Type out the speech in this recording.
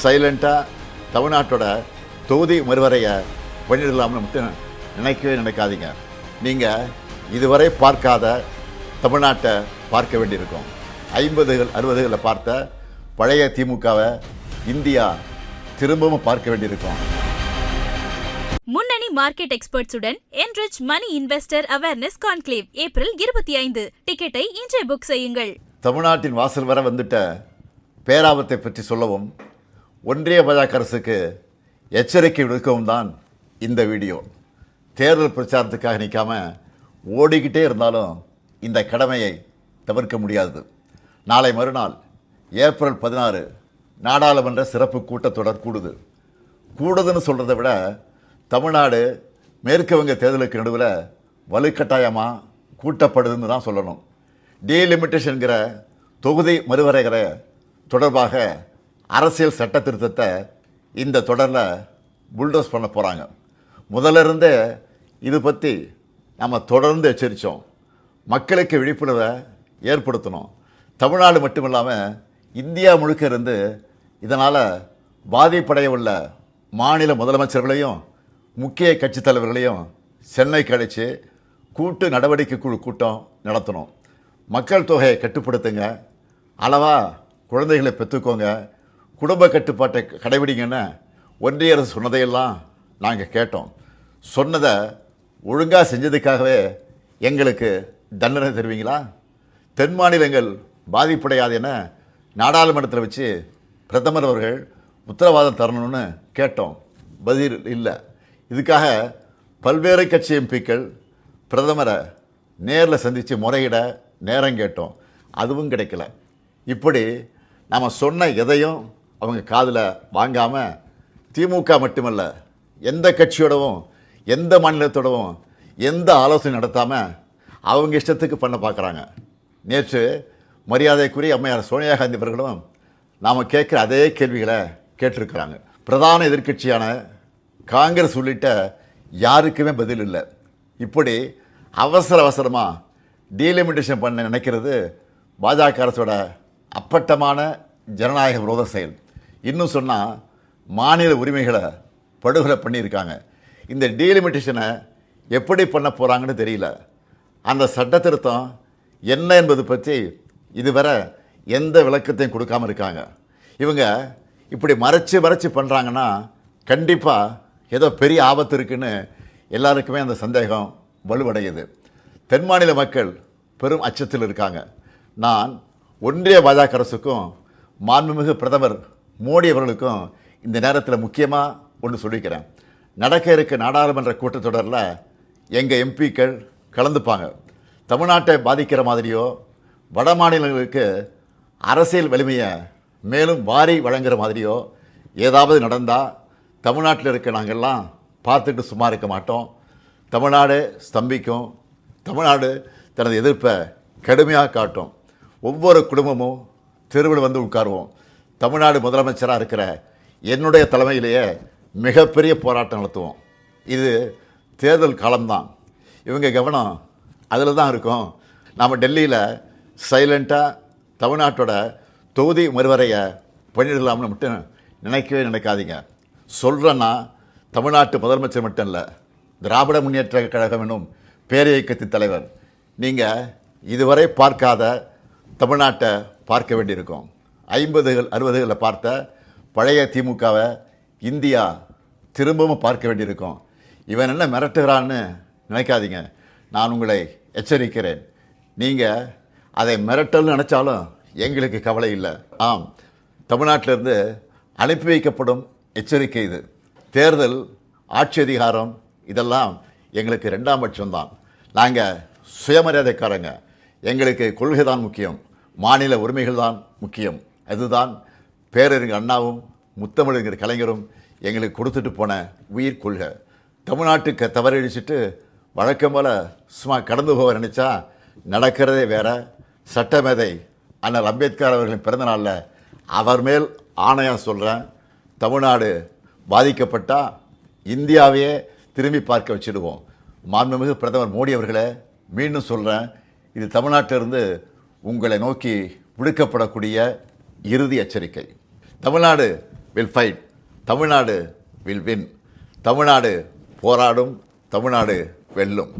சைலண்ட்டாக தமிழ்நாட்டோட தொகுதி மறுவரையை பண்ணிடலாம்னு மட்டும் நினைக்கவே நினைக்காதீங்க. நீங்கள் இதுவரை பார்க்காத தமிழ்நாட்டை பார்க்க வேண்டியிருக்கும். 50கள் 60களில் பார்த்த பழைய திமுகவை இந்தியா திரும்பவும் பார்க்க வேண்டியிருக்கும். முன்னணி market எக்ஸ்பர்ட்ஸுடன் enrich money investor awareness conclave April 25. டிக்கெட்டை இன்றே புக் செய்யுங்கள். தமிழ்நாட்டின் வாசல் வர வந்துட்ட பேராபத்தை பற்றி சொல்லவும் ஒன்றிய பாஜக அரசுக்கு எச்சரிக்கை விடுக்கவும் தான் இந்த வீடியோ. தேர்தல் பிரச்சாரத்துக்காக நிற்காம ஓடிக்கிட்டே இருந்தாலும் இந்த கடமையை தவிர்க்க முடியாது. நாளை மறுநாள் ஏப்ரல் 16 நாடாளுமன்ற சிறப்பு கூட்டத்தொடர் கூடுதுன்னு சொல்கிறத விட தமிழ்நாடு மேற்கு வங்க தேர்தலுக்கு நடுவில் வலுக்கட்டாயமாக கூட்டப்படுதுன்னு தான் சொல்லணும். டீலிமிட்டேஷன்கிற தொகுதி மறுவரைகிற தொடர்பாக அரசியல் சட்ட திருத்தத்தை இந்த தொடரில் புல்டோஸ் பண்ண போகிறாங்க. முதல்ல இருந்தே இது பற்றி நம்ம தொடர்ந்து எச்சரித்தோம். மக்களுக்கு விழிப்புணர்வை ஏற்படுத்தணும். தமிழ்நாடு மட்டும் இல்லாமல் இந்தியா முழுக்க இருந்து இதனால் பாதிப்படைய உள்ள மாநில முதலமைச்சர்களையும் முக்கிய கட்சித் தலைவர்களையும் சென்னைக்கு அழைச்சி கூட்டு நடவடிக்கை குழு கூட்டம் நடத்தணும். மக்கள் தொகையை கட்டுப்படுத்துங்க, அளவாக குழந்தைகளை பெற்றுக்கோங்க, குடும்ப கட்டுப்பாட்டை கடைபிடிங்கன்னு ஒன்றிய அரசு சொன்னதையெல்லாம் நாங்கள் கேட்டோம். சொன்னதை ஒழுங்காக செஞ்சதுக்காகவே எங்களுக்கு தண்டனை தருவீங்களா? தென் மாநிலங்கள் பாதிப்படையாது என நாடாளுமன்றத்தில் வச்சு பிரதமர் அவர்கள் உத்தரவாதம் தரணும்னு கேட்டோம். பதில் இல்லை. இதுக்காக பல்வேறு கட்சி எம்பிக்கள் பிரதமரை நேரில் சந்தித்து முறையிட நேரம் கேட்டோம். அதுவும் கிடைக்கல. இப்படி நாம் சொன்ன எதையும் அவங்க காதில் வாங்காமல் திமுக மட்டுமல்ல, எந்த கட்சியோடவும் எந்த மாநிலத்தோடவும் எந்த ஆலோசனை நடத்தாமல் அவங்க இஷ்டத்துக்கு பண்ண பார்க்குறாங்க. நேற்று மரியாதைக்குரிய அம்மையார் சோனியா காந்தி அவர்களும் நாம் கேட்குற அதே கேள்விகளை கேட்டிருக்கிறாங்க. பிரதான எதிர்க்கட்சியான காங்கிரஸ் உள்ளிட்ட யாருக்குமே பதில் இல்லை. இப்படி அவசரமாக டீலிமிட்டேஷன் பண்ண நினைக்கிறது பாஜக அரசோட அப்பட்டமான ஜனநாயக விரோத செயல். இன்னும் சொன்னால் மாநில உரிமைகளை படுகொலை பண்ணியிருக்காங்க. இந்த டீலிமிட்டேஷனை எப்படி பண்ண போகிறாங்கன்னு தெரியல. அந்த சட்ட திருத்தம் என்ன என்பது பற்றி இதுவரை எந்த விளக்கத்தையும் கொடுக்காமல் இருக்காங்க. இவங்க இப்படி மறைச்சு பண்ணுறாங்கன்னா கண்டிப்பாக ஏதோ பெரிய ஆபத்து இருக்குன்னு எல்லாருக்குமே அந்த சந்தேகம் வலுவடையுது. தென் மாநில மக்கள் பெரும் அச்சத்தில் இருக்காங்க. நான் ஒன்றிய பாஜக அரசுக்கும் மாண்புமிகு பிரதமர் மோடி அவர்களுக்கும் இந்த நேரத்தில் முக்கியமாக ஒன்று சொல்லிக்கிறேன். நடக்க இருக்க நாடாளுமன்ற கூட்டத்தொடரில் எங்கள் எம்பிக்கள் கலந்துப்பாங்க. தமிழ்நாட்டை பாதிக்கிற மாதிரியோ வட மாநிலங்களுக்கு அரசியல் வலிமையை மேலும் வாரி வழங்குகிற மாதிரியோ ஏதாவது நடந்தால் தமிழ்நாட்டில் இருக்க நாங்கள்லாம் பார்த்துட்டு சும்மா இருக்க மாட்டோம். தமிழ்நாடு ஸ்தம்பிக்கும். தமிழ்நாடு தனது எதிர்ப்பை கடுமையாக காட்டும். ஒவ்வொரு குடும்பமும் தெருவில் வந்து உட்காருவோம். தமிழ்நாடு முதலமைச்சராக இருக்கிற என்னுடைய தலைமையிலேயே மிகப்பெரிய போராட்டம் நடத்துவோம். இது தேர்தல் காலம்தான். இவங்க கவனம் அதில் தான் இருக்கும். நாம் டெல்லியில் சைலண்ட்டாக தமிழ்நாட்டோட தொகுதி மறுவரையை பண்ணிடலாம்னு மட்டும் நினைக்கவே நினைக்காதீங்க. சொல்கிறேன்னா தமிழ்நாட்டு முதலமைச்சர் மட்டும் இல்லை, திராவிட முன்னேற்ற கழகம் என்னும் பேரியக்கத்தின் தலைவர். நீங்கள் இதுவரை பார்க்காத தமிழ்நாட்டை பார்க்க வேண்டியிருக்கும். 50கள் 60களில் பார்த்த பழைய திமுகவை இந்தியா திரும்பவும் பார்க்க வேண்டியிருக்கும். இவன் என்ன மிரட்டுகிறான்னு நினைக்காதீங்க. நான் உங்களை எச்சரிக்கிறேன். நீங்கள் அதை மிரட்டல்னு நினச்சாலும் எங்களுக்கு கவலை இல்லை. ஆம், தமிழ்நாட்டிலிருந்து அனுப்பி வைக்கப்படும் எச்சரிக்கை இது. தேர்தல், ஆட்சி அதிகாரம் இதெல்லாம் எங்களுக்கு 2ஆம் பட்சம்தான். நாங்கள் சுயமரியாதைக்காரங்க. எங்களுக்கு கொள்கை தான் முக்கியம், மாநில உரிமைகள் தான் முக்கியம். அதுதான் பேரறிஞர் அண்ணாவும் முத்தமிழறிஞர் கலைஞரும் எங்களுக்கு கொடுத்துட்டு போன உயிர் கொள்கை. தமிழ்நாட்டுக்கு தவறழிச்சிட்டு வழக்கம் போல் சும்மா கடந்து போக நினச்சா நடக்கிறதே வேற. சட்டமேதை அண்ணல் அம்பேத்கர் அவர்களின் பிறந்தநாளில் அவர் மேல் ஆணையாக சொல்கிறேன், தமிழ்நாடு பாதிக்கப்பட்டால் இந்தியாவையே திரும்பி பார்க்க வச்சுடுவோம். மாண்புமிகு பிரதமர் மோடி அவர்களே, மீண்டும் சொல்கிறேன், இது தமிழ்நாட்டிலிருந்து உங்களை நோக்கி விடுக்கப்படக்கூடிய இறுதி எச்சரிக்கை. Tamil Nadu will fight, Tamil Nadu will win. Tamil Nadu போராடும், தமிழ்நாடு வெல்லும்.